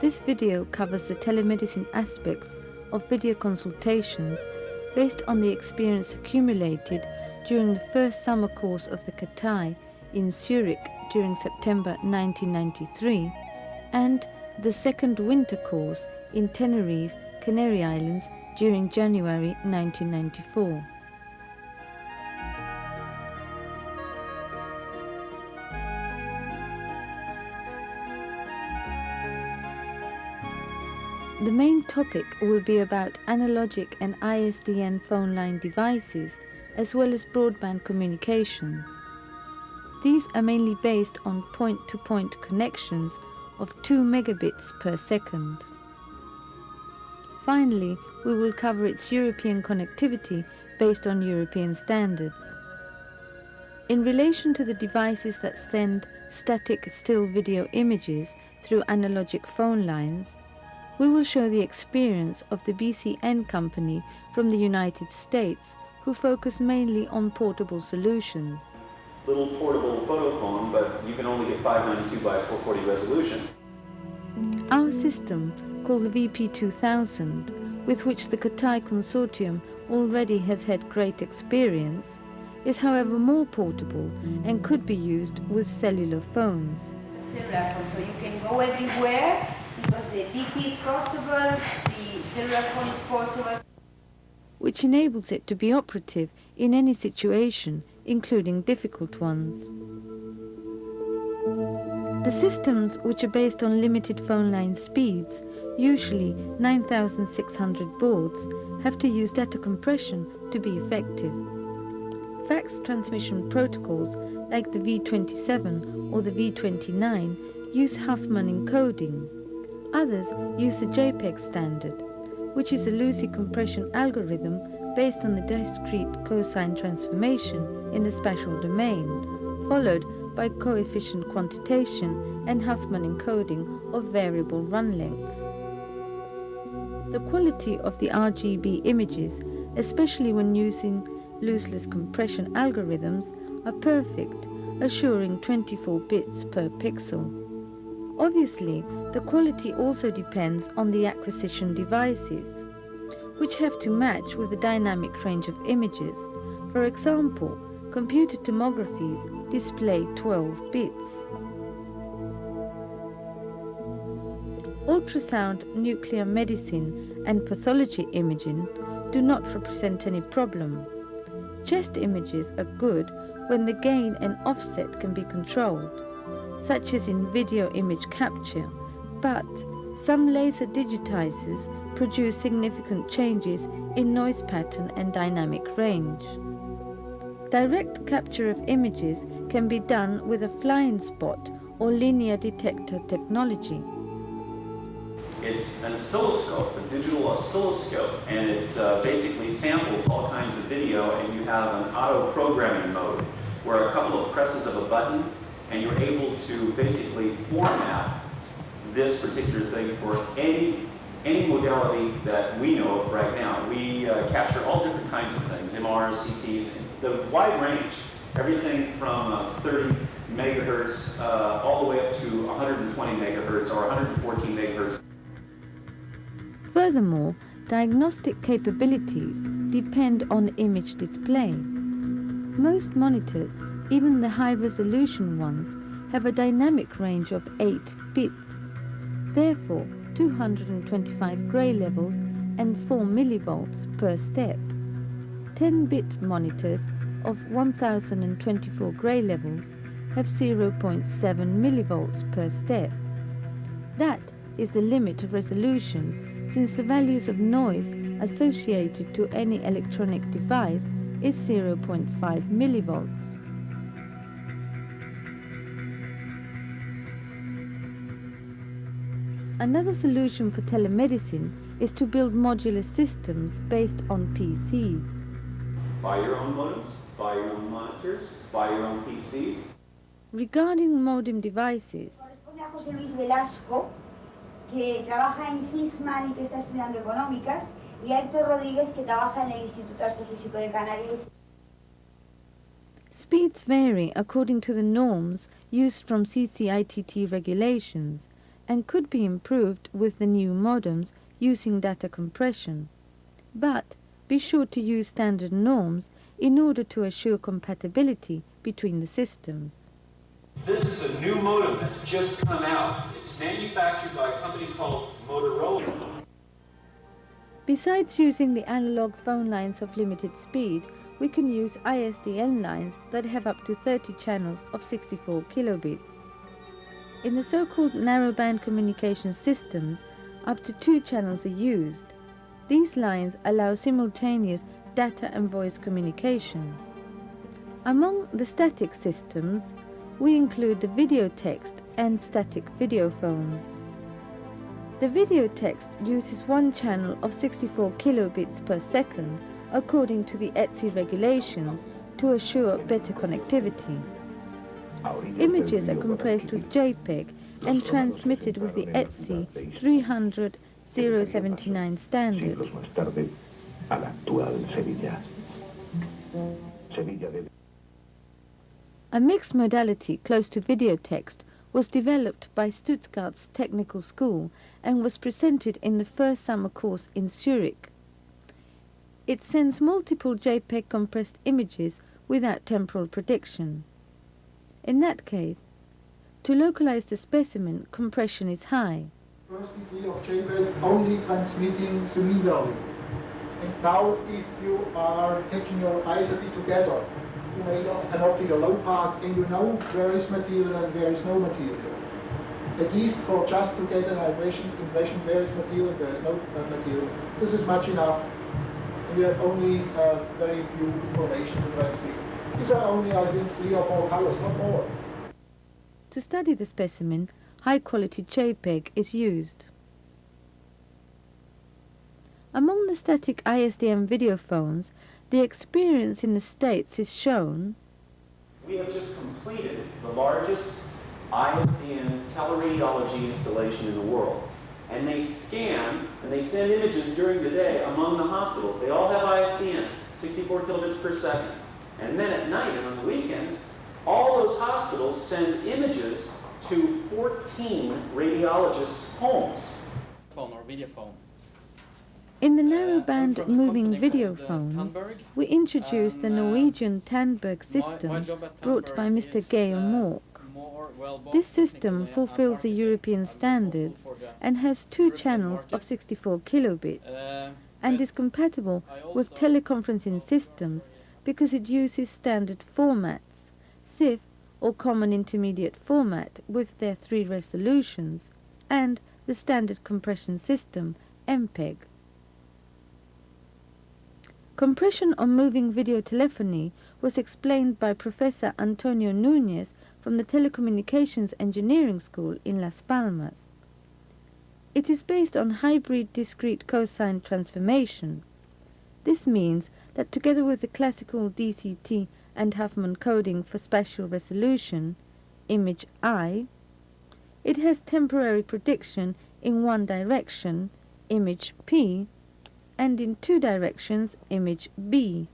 This video covers the telemedicine aspects of video consultations based on the experience accumulated during the first summer course of the Catai in Zurich during September 1993 and the second winter course in Tenerife, Canary Islands during January 1994. The main topic will be about analogic and ISDN phone line devices as well as broadband communications. These are mainly based on point-to-point connections of 2 megabits per second. Finally, we will cover its European connectivity based on European standards. In relation to the devices that send static still video images through analogic phone lines, we will show the experience of the BCN company from the United States, who focus mainly on portable solutions. Little portable photo phone, but you can only get 592 by 440 resolution. Our system, called the VP2000, with which the Catai consortium already has had great experience, is however more portable and could be used with cellular phones. Cellular phone, so you can go everywhere because the VP is portable, the cellular phone is portable. Which enables it to be operative in any situation, including difficult ones. The systems, which are based on limited phone line speeds, usually 9,600 baud, have to use data compression to be effective. Fax transmission protocols like the V27 or the V29 use Huffman encoding. Others use the JPEG standard, which is a lossy compression algorithm based on the discrete cosine transformation in the spatial domain, followed by coefficient quantitation and Huffman encoding of variable run lengths. The quality of the RGB images, especially when using lossless compression algorithms, are perfect, assuring 24 bits per pixel. Obviously, the quality also depends on the acquisition devices, which have to match with the dynamic range of images. For example, computed tomographies display 12 bits. Ultrasound, nuclear medicine and pathology imaging do not represent any problem. Chest images are good when the gain and offset can be controlled, such as in video image capture, but some laser digitizers produce significant changes in noise pattern and dynamic range. Direct capture of images can be done with a flying spot or linear detector technology. It's an oscilloscope, a digital oscilloscope, and it basically samples all kinds of video, and you have an auto-programming mode where a couple of presses of a button and you're able to basically format this particular thing for any modality that we know of right now. We capture all different kinds of things, MRs, CTs, the wide range, everything from 30 megahertz all the way up to 120 megahertz or 114 megahertz. Furthermore, diagnostic capabilities depend on image display. Most monitors, even the high-resolution ones, have a dynamic range of 8 bits. Therefore, 225 gray levels and 4 millivolts per step. 10-bit monitors of 1024 gray levels have 0.7 millivolts per step. That is the limit of resolution, since the values of noise associated to any electronic device is 0.5 millivolts. Another solution for telemedicine is to build modular systems based on PCs. Buy your own modems, buy your own monitors, buy your own PCs. Regarding modem devices, que trabaja en Hisman y que está estudiando económicas, y a Héctor Rodríguez, que trabaja en el Instituto Astrofísico de Canarias. Speeds vary according to the norms used from CCITT regulations, and could be improved with the new modems using data compression. But be sure to use standard norms in order to assure compatibility between the systems. This is a new modem that's just come out. It's manufactured by a company called Motorola. Besides using the analog phone lines of limited speed, we can use ISDN lines that have up to 30 channels of 64 kilobits. In the so-called narrowband communication systems, up to 2 channels are used. These lines allow simultaneous data and voice communication. Among the static systems, we include the video text and static video phones. The video text uses 1 channel of 64 kilobits per second according to the ETSI regulations to assure better connectivity. Images are compressed with JPEG and transmitted with the ETSI 300/079 standard. A mixed modality close to video text was developed by Stuttgart's Technical School and was presented in the first summer course in Zurich. It sends multiple JPEG compressed images without temporal prediction. In that case, to localize the specimen, compression is high. First degree of JPEG only transmitting the mean value. And now if you are taking your ISDN together, you make an optical low pass and you know where is material and where is no material. At least for just to get an impression where is material and where is no material. This is much enough. We have only very few information to transmit. These are only, I think, 3 or 4 colors, not more. To study the specimen, high-quality JPEG is used. Among the static ISDN video phones, the experience in the States is shown. We have just completed the largest ISDN teleradiology installation in the world. And they scan and they send images during the day among the hospitals. They all have ISDN, 64 kilobits per second. And then at night and on the weekends, all those hospitals send images to 14 radiologists' homes. Phone or video phone. In the narrowband moving video phones, we introduced the Norwegian Tandberg system brought by Mr. Geir Mork. This system fulfills the European standards and has 2 channels of 64 kilobits and is compatible with teleconferencing systems because it uses standard formats, CIF or Common Intermediate Format with their 3 resolutions, and the standard compression system, MPEG. Compression on moving video telephony was explained by Professor Antonio Núñez from the Telecommunications Engineering School in Las Palmas. It is based on hybrid discrete cosine transformation. This means that together with the classical DCT and Huffman coding for spatial resolution, image I, it has temporary prediction in 1 direction, image P, and in 2 directions, image B.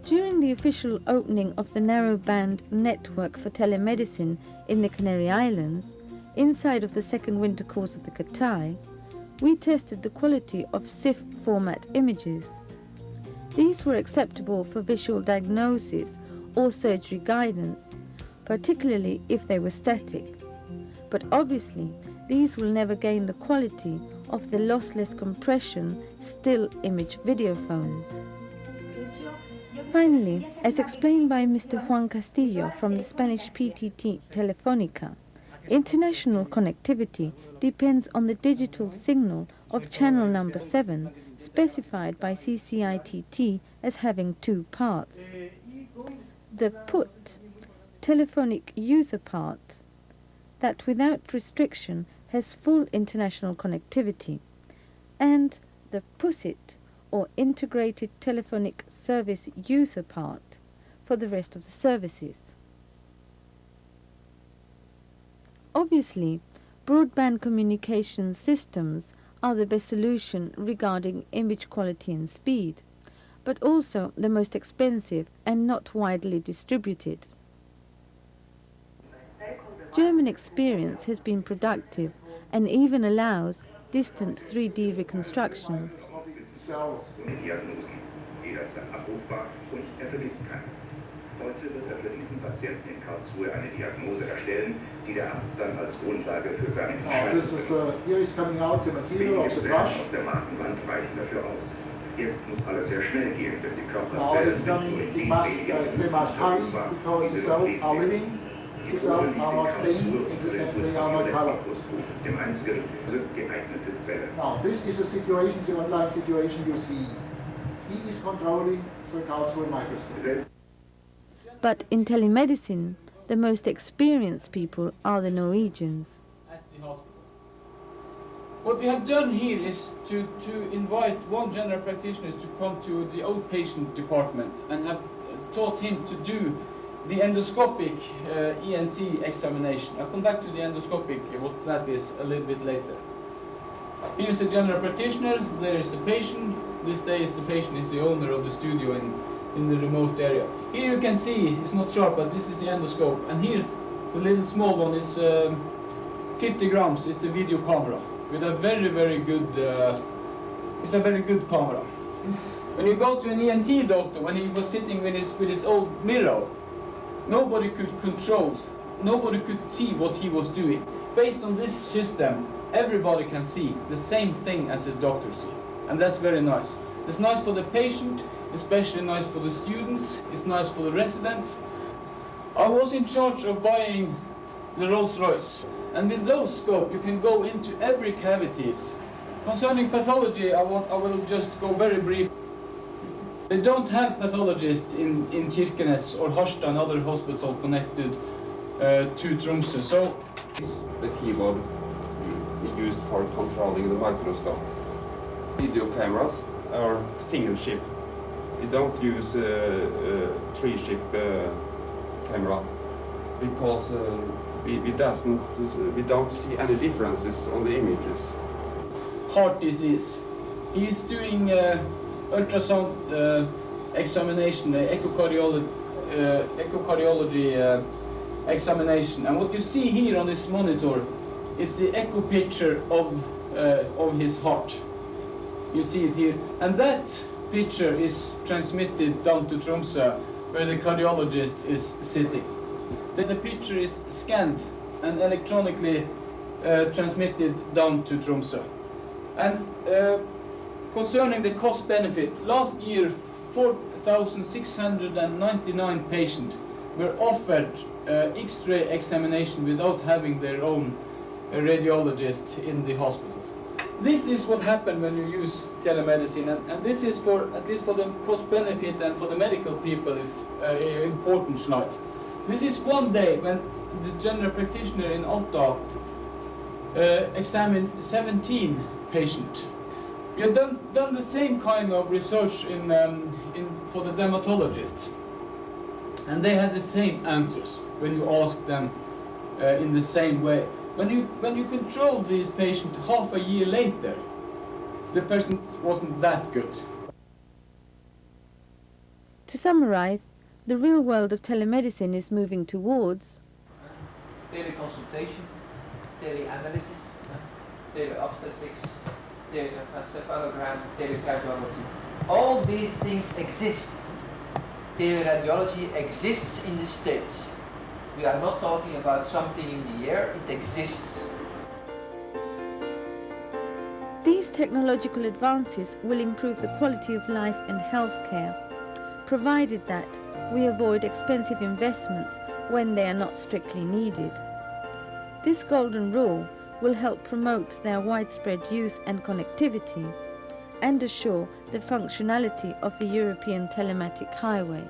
During the official opening of the narrowband network for telemedicine in the Canary Islands, inside of the second winter course of the Catai, we tested the quality of CIF format images. These were acceptable for visual diagnosis or surgery guidance, particularly if they were static. But obviously, these will never gain the quality of the lossless compression still image video phones. Finally, as explained by Mr. Juan Castillo from the Spanish PTT Telefónica, international connectivity depends on the digital signal of channel number 7, specified by CCITT as having 2 parts. The PUT, telephonic user part, that without restriction has full international connectivity, and the PUSIT, or integrated telephonic service user part, for the rest of the services. Obviously, broadband communication systems are the best solution regarding image quality and speed, but also the most expensive and not widely distributed. German experience has been productive and even allows distant 3D reconstructions. Heute wird er für diesen Patienten in Karlsruhe eine Diagnose erstellen, die der Arzt dann als Grundlage für seine Entscheidung aus der Markenwand reichen dafür aus. Jetzt muss alles sehr schnell gehen, denn die Körperzellen sind nur in they must hurry because the cells are living, the cells are not staying, and they are not colored. Dem einzigen geeignete Zelle. Now, this is a situation, the online situation you see. He is controlling the Karlsruhe microscope. But in telemedicine, the most experienced people are the Norwegians. At the hospital. What we have done here is to invite one general practitioner to come to the outpatient department and have taught him to do the endoscopic ENT examination. I'll come back to the endoscopic, what that is, a little bit later. Here is a general practitioner, there is a patient. This day the patient is the owner of the studio in the remote area. Here you can see, it's not sharp, but this is the endoscope. And here, the little small one is 50 grams, it's a video camera. With a very, very good, it's a very good camera. When you go to an ENT doctor, when he was sitting with his old mirror, nobody could control, nobody could see what he was doing. Based on this system, everybody can see the same thing as the doctor sees. And that's very nice. It's nice for the patient, especially nice for the students, it's nice for the residents. I was in charge of buying the Rolls-Royce. And with those scope, you can go into every cavities. Concerning pathology, I will just go very brief. They don't have pathologists in Kirkenes or Harstad and other hospitals connected to Tromsø. So the keyboard used for controlling the microscope. Video cameras are single chip. We don't use three chip camera because we don't see any differences on the images. Heart disease. He's doing ultrasound examination, echocardiology examination. And what you see here on this monitor is the echo picture of his heart. You see it here. And that picture is transmitted down to Tromsø, where the cardiologist is sitting. Then the picture is scanned and electronically transmitted down to Tromsø. And concerning the cost benefit, last year 4,699 patients were offered X-ray examination without having their own radiologist in the hospital. This is what happened when you use telemedicine, and this is for, at least for the cost benefit and for the medical people, it's an important slide. This is one day when the general practitioner in Alta examined 17 patients. We have done the same kind of research for the dermatologists, and they had the same answers when you ask them in the same way. When you control these patients half a year later, the person wasn't that good. To summarize, the real world of telemedicine is moving towards teleconsultation, teleanalysis, teleobstetrics, telecephallogram, telecardiology. All these things exist. Teleradiology exists in the States. We are not talking about something in the air, it exists. These technological advances will improve the quality of life and healthcare, provided that we avoid expensive investments when they are not strictly needed. This golden rule will help promote their widespread use and connectivity and assure the functionality of the European telematic highway.